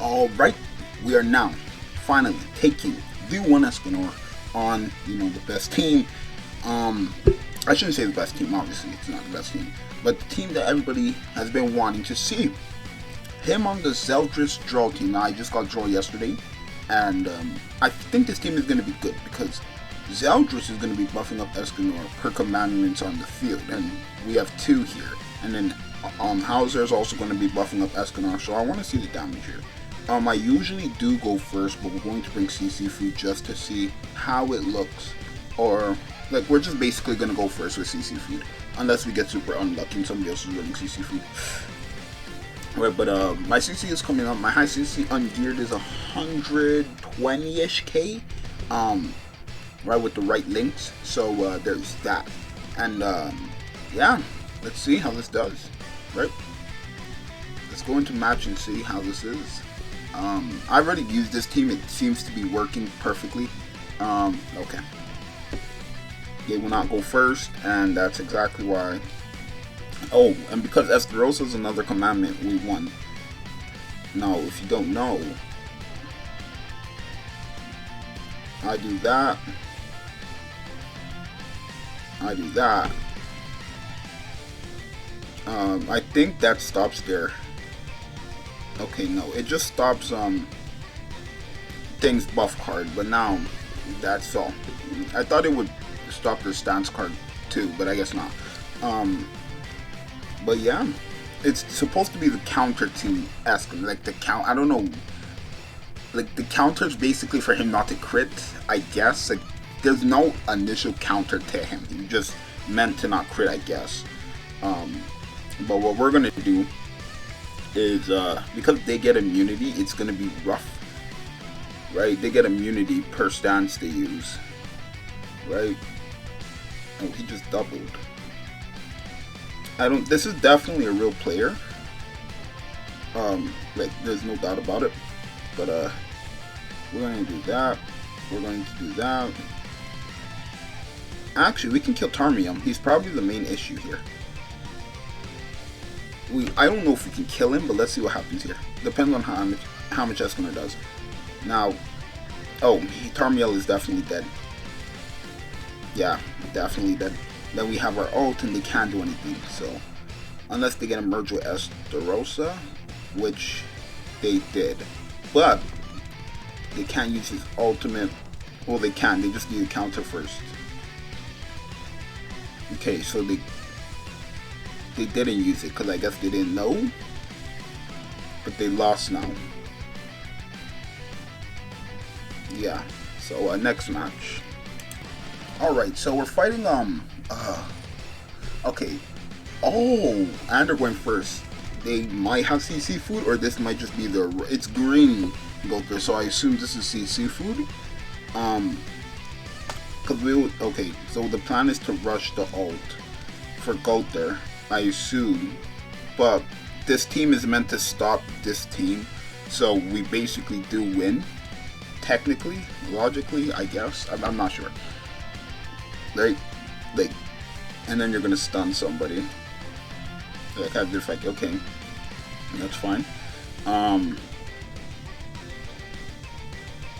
Alright, we are now finally taking the one Escanor on, the best team. I shouldn't say the best team, obviously it's not the best team, but the team that everybody has been wanting to see. Him on the ZELDRIS DROLE team. Now, I just got DROLE yesterday, and I think this team is going to be good because ZELDRIS is going to be buffing up Escanor per commandments on the field, and we have two here. And then Hauser is also going to be buffing up Escanor, so I want to see the damage here. I usually do go first, but we're going to bring CC Food just to see how it looks. Or, like, we're just basically going to go first with CC Food. Unless we get super unlucky and somebody else is running CC Food. Right, but my CC is coming up. My high CC ungeared is 120-ish K. Right, with the right links. So, there's that. And, yeah, let's see how this does. Right? Let's go into match and see how this is. I've already used this team. It seems to be working perfectly. Okay. They will not go first, and that's exactly why. Oh, and because Esterosa is another commandment, we won. Now, if you don't know, I do that. I do that. I think that stops there. Okay, no, it just stops things buff card, but now that's all. I thought it would stop their stance card too, but I guess not. But yeah, it's supposed to be the counter to Escan, like the count. I don't know, like the counter's basically for him not to crit. I guess like there's no initial counter to him. He just meant to not crit, I guess. But what we're gonna do is because they get immunity, it's gonna be rough, right? They get immunity per stance they use, right? Oh, he just doubled. This is definitely a real player. Like there's no doubt about it. But we're going to do that. We're going to do that. Actually, we can kill Tarmium. He's probably the main issue here. I don't know if we can kill him, but let's see what happens here. Depends on how much Escanor does. Now, oh, Tarmiel is definitely dead. Yeah, definitely dead. Then we have our ult, and they can't do anything. So, unless they get a merge with Esterosa, which they did, but they can't use his ultimate. Well, they can. They just need a counter first. Okay, so they didn't use it because I guess they didn't know, but they lost now. Yeah, so next match. Alright, so we're fighting okay. Oh, and they're going first. They might have CC Food, or this might just be their, it's green Gulper, so I assume this is CC Food. Cause okay, so the plan is to rush the ult for Gulper, I assume, but this team is meant to stop this team, so we basically do win, technically, logically, I guess. I'm not sure. Right, like, and then you're gonna stun somebody. Like I did, like, okay, that's fine.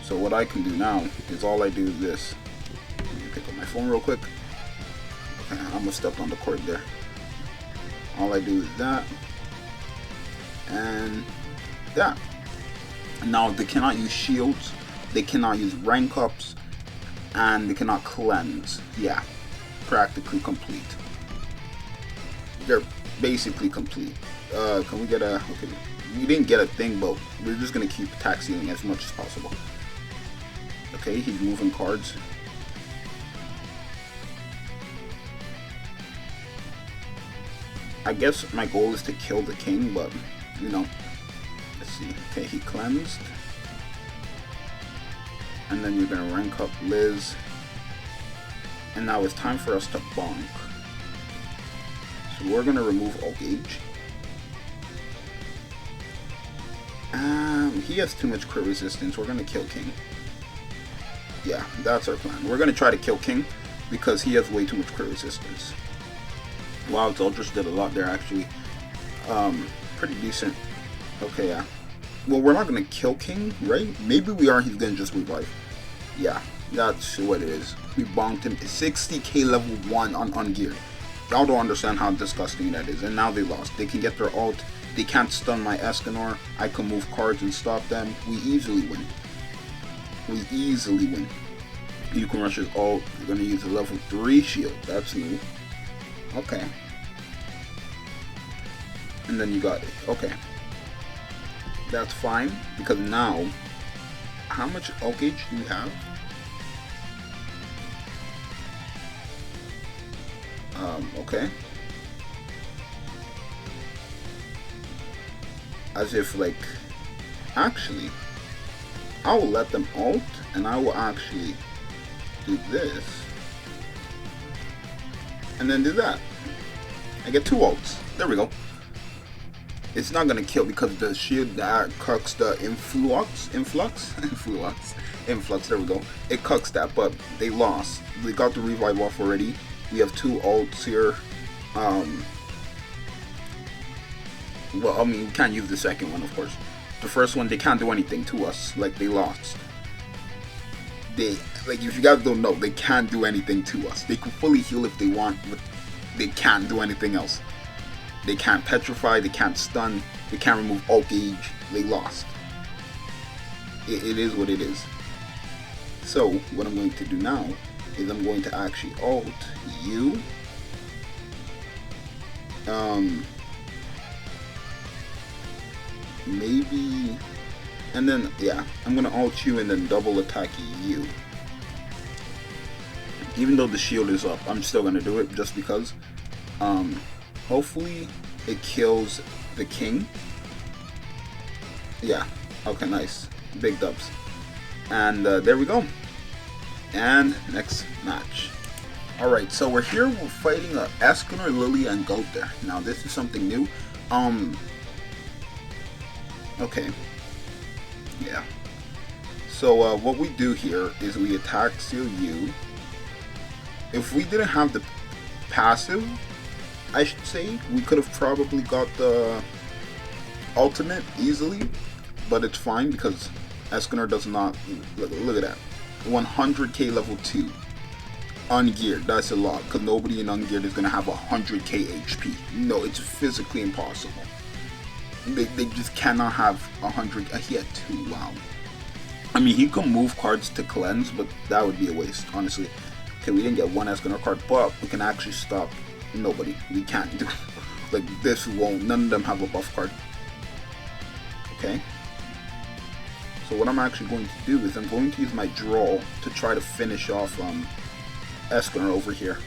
So what I can do now is all I do is this. Let me pick up my phone real quick. Okay, I almost stepped on the cord there. All I do is that and that. Now they cannot use shields, they cannot use rank ups, and they cannot cleanse. Yeah, practically complete. They're basically complete. Can we get a, okay, we didn't get a thing, but we're just gonna keep attack sealing as much as possible. Okay, he's moving cards. I guess my goal is to kill the king, but let's see. Okay, he cleansed. And then you're gonna rank up Liz. And now it's time for us to bonk. So we're gonna remove all gauge. He has too much crit resistance. We're gonna kill King. Yeah, that's our plan. We're gonna try to kill King because he has way too much crit resistance. Wow, ZELDRIS did a lot there actually. Pretty decent. Okay, yeah. Well, we're not gonna kill King, right? Maybe we are. He's gonna just revive. Yeah, that's what it is. We bonked him 60k level 1 on ungeared. Y'all don't understand how disgusting that is. And now they lost. They can get their ult. They can't stun my Escanor. I can move cards and stop them. We easily win. We easily win. You can rush his ult. You're gonna use a level 3 shield. That's new. Okay. And then you got it. Okay. That's fine, because now, how much ult gauge do we have? Okay. As if, like, actually, I will let them ult, and I will actually do this, and then do that. I get 2 ults. There we go. It's not gonna kill because the shield that cucks the influx. There we go. It cucks that, but they lost. They got the revive off already. We have 2 ults here. Well, I mean, we can't use the second one, of course. The first one, they can't do anything to us. Like, they lost. They, like, if you guys don't know, they can't do anything to us. They can fully heal if they want, but they can't do anything else. They can't petrify, they can't stun, they can't remove ult gauge. They lost. It is what it is. So, what I'm going to do now is I'm going to actually ult you. Maybe, and then, yeah, I'm gonna ult you and then double attack you. Even though the shield is up, I'm still gonna do it just because. Hopefully it kills the King. Yeah, okay, nice. Big dubs. And there we go. And next match. Alright, so we're here, we're fighting Escanor, Lily, and Gotha. Now this is something new. Okay. Yeah. So what we do here is we attack Seal U. If we didn't have the passive, I should say, we could have probably got the ultimate easily, but it's fine because Escanor does not. Look at that, 100k level 2 ungeared. That's a lot because nobody in ungeared is gonna have 100k HP. No, it's physically impossible. They just cannot have 100. He had 2. Wow. I mean, he can move cards to cleanse, but that would be a waste, honestly. Okay, we didn't get 1 Escanor card, but we can actually stop. Nobody. We can't do. Like, this won't. None of them have a buff card. Okay. So what I'm actually going to do is I'm going to use my DROLE to try to finish off Escanor over here.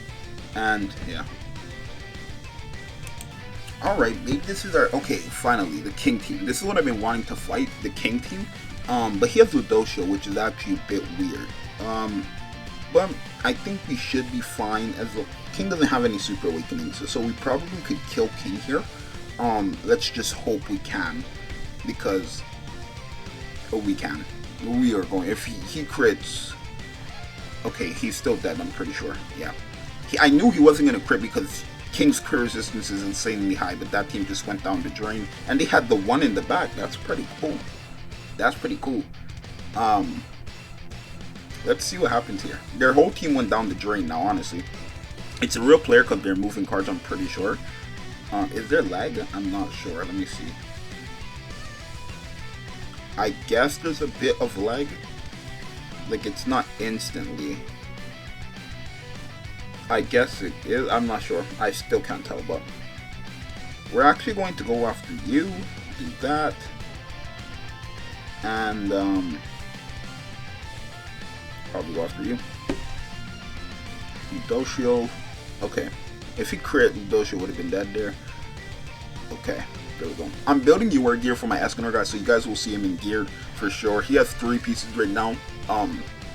And yeah. Alright, maybe this is our, okay, finally, the King team. This is what I've been wanting to fight, the King team. But he has Ludosho, which is actually a bit weird. But I think we should be fine, as the King doesn't have any Super Awakenings, so we probably could kill King here. Let's just hope we can, because, we can. We are going, if he crits, okay, he's still dead, I'm pretty sure, yeah. I knew he wasn't going to crit because King's crit resistance is insanely high, but that team just went down the drain. And they had the 1 in the back. That's pretty cool. That's pretty cool. Let's see what happens here. Their whole team went down the drain now, honestly. It's a real player because they're moving cards, I'm pretty sure. Is there lag? I'm not sure. Let me see. I guess there's a bit of lag. Like, it's not instantly. I guess it is. I'm not sure. I still can't tell, but we're actually going to go after you. Do that. And probably go after you. Ludosho. Okay. If he crit, Ludosho would have been dead there. Okay. There we go. I'm building UR gear for my Escanor guys, so you guys will see him in geared for sure. He has 3 pieces right now.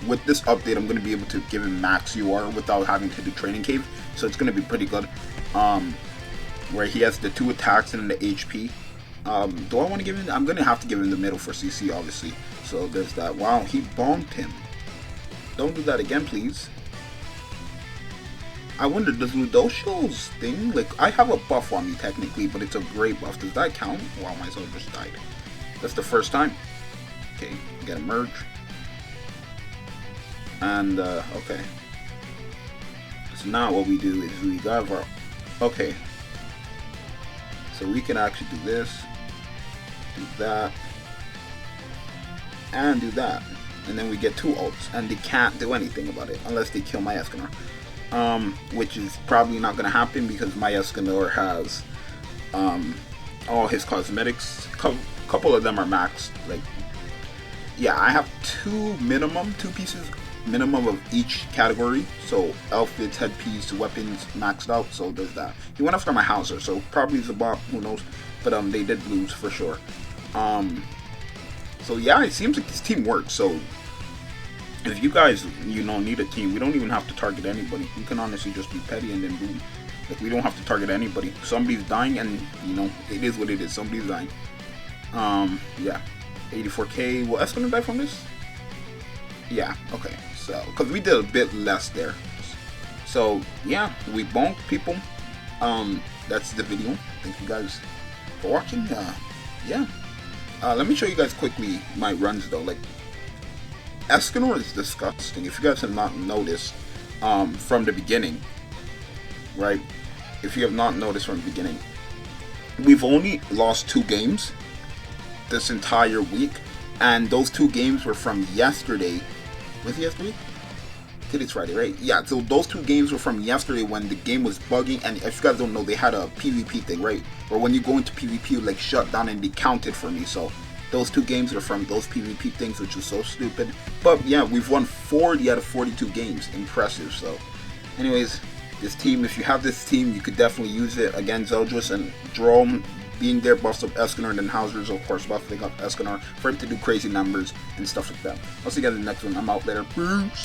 With this update, I'm going to be able to give him max UR without having to do Training Cave, so it's going to be pretty good. Where he has the 2 attacks and the HP. Do I want to give him? I'm going to have to give him the middle for CC, obviously. So there's that. Wow, he bombed him. Don't do that again, please. I wonder, does Ludosho's thing, like, I have a buff on me technically, but it's a gray buff. Does that count? Wow, my Zeldris died. That's the first time. Okay, gotta merge. And okay. So now what we do is we got our, okay. So we can actually do this, do that, and do that. And then we get 2 ults, and they can't do anything about it unless they kill my Escanor. Which is probably not gonna happen because my Escanor has all his cosmetics. Couple of them are maxed. Like, yeah, I have 2 pieces minimum of each category. So outfits, headpiece, weapons maxed out. So there's that. He went after my Hauser, so probably it's a bot. Who knows? But they did lose for sure. So yeah, it seems like this team works. So if you guys, need a team, we don't even have to target anybody. You can honestly just be petty and then boom. Like, we don't have to target anybody. Somebody's dying, and it is what it is. Somebody's dying. Yeah, 84k. Will Escanor die from this? Yeah. Okay. So, because we did a bit less there. So yeah, we bonked people. That's the video. Thank you guys for watching. Yeah. Let me show you guys quickly my runs though. Like, Escanor is disgusting. If you guys have not noticed from the beginning, right? If you have not noticed from the beginning, we've only lost 2 games this entire week, and those 2 games were from yesterday. Was it yesterday? Today's Friday, right? Yeah, so those 2 games were from yesterday when the game was bugging, and if you guys don't know, they had a PvP thing, right? Or when you go into PvP, you like shut down and they counted for me. So those 2 games are from those PvP things, which is so stupid. But yeah, we've won 40 out of 42 games. Impressive. So anyways, this team, if you have this team, you could definitely use it. Again, ZELDRIS and DROLE being there buffs up Escanor, and then Hauser's of course buffing up Escanor for him to do crazy numbers and stuff like that. I'll see you guys in the next one. I'm out later. Peace.